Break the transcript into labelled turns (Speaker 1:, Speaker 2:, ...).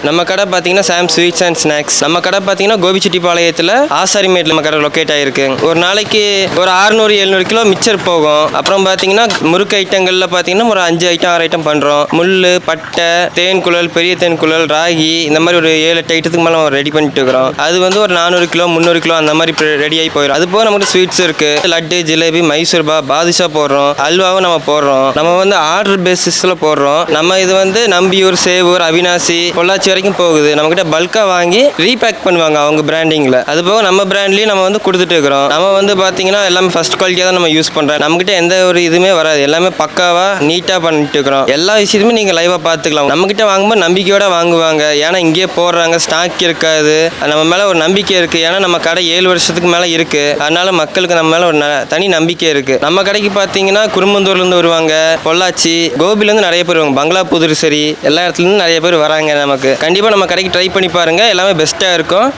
Speaker 1: நம்ம கடை பார்த்தீங்கன்னா சாம் ஸ்வீட்ஸ் அண்ட் ஸ்நாக்ஸ். நம்ம கடை பார்த்தீங்கன்னா கோபிச்செட்டிப்பாளையத்தில் ஆசாரிமேட்டில் நம்ம கடை லொக்கேட் ஆகிருக்கு. ஒரு நாளைக்கு ஒரு 600-700 கிலோ மிச்சர் போகும். அப்புறம் பார்த்தீங்கன்னா முறுக்கு ஐட்டங்களில் பார்த்தீங்கன்னா ஒரு 5 ஐட்டம் 6 ஐட்டம் பண்ணுறோம். முள், பட்டை, தேன் குழல், பெரிய தேன் குழல், ராகி, இந்த மாதிரி ஒரு 7-8 ஐட்டத்துக்கு மேலே ரெடி பண்ணிட்டு இருக்கிறோம். அது வந்து ஒரு 400 கிலோ 300 கிலோ அந்த மாதிரி ரெடி ஆகி போயிடும். அது போக நமக்கு ஸ்வீட்ஸ் இருக்குது. லட்டு, ஜிலேபி, மைசூர் பா, பாதுஷா போடுறோம். அல்வாவும் நம்ம போடுறோம். நம்ம வந்து ஆர்டர் பேசிஸில் போடுறோம். நம்ம இது வந்து நம்பியூர், சேவூர், அவினாசி, பொள்ளாச்சி வரைக்கும் போகுது. நம்ம கிட்ட பல்கா வாங்கி ரீபேக் பண்ணுவாங்க அவங்க பிராண்டிங்ல. அது போக நம்ம பிராண்ட்லயும் நம்ம வந்து கொடுத்துட்டு இருக்கிறோம். நம்ம வந்து பாத்தீங்கன்னா எல்லாமே ஃபர்ஸ்ட் குவாலிட்டியா தான் நம்ம யூஸ் பண்றோம். நம்ம கிட்ட எந்த ஒரு இதுவுமே வராது. எல்லாமே பக்காவா நீட்டா பண்ணிட்டு இருக்கிறோம். எல்லா விஷயத்தையுமே நீங்க லைவா பாத்துக்கலாம். நம்ம கிட்ட வாங்கும்போது நம்பிக்கையோட வாங்குவாங்க. ஏன்னா இங்கேயே போடுறாங்க, ஸ்டாக் இருக்காது. நம்ம மேல ஒரு நம்பிக்கை இருக்கு. ஏன்னா நம்ம கடை 7 வருஷத்துக்கு மேல இருக்கு. அதனால மக்களுக்கு நம்ம மேல ஒரு தனி நம்பிக்கை இருக்கு. நம்ம கடைக்கு பாத்தீங்கன்னா குருமந்தூர்ல இருந்து வருவாங்க, பொள்ளாச்சி, கோபில இருந்து நிறைய பேர் வருவாங்க, பங்களா புதுர், சரி எல்லா இடத்துல இருந்து நிறைய பேர் வராங்க. நமக்கு கண்டிப்பாக நம்ம கடைக்கு ட்ரை பண்ணி பாருங்கள். எல்லாமே பெஸ்ட்டாக இருக்கும்.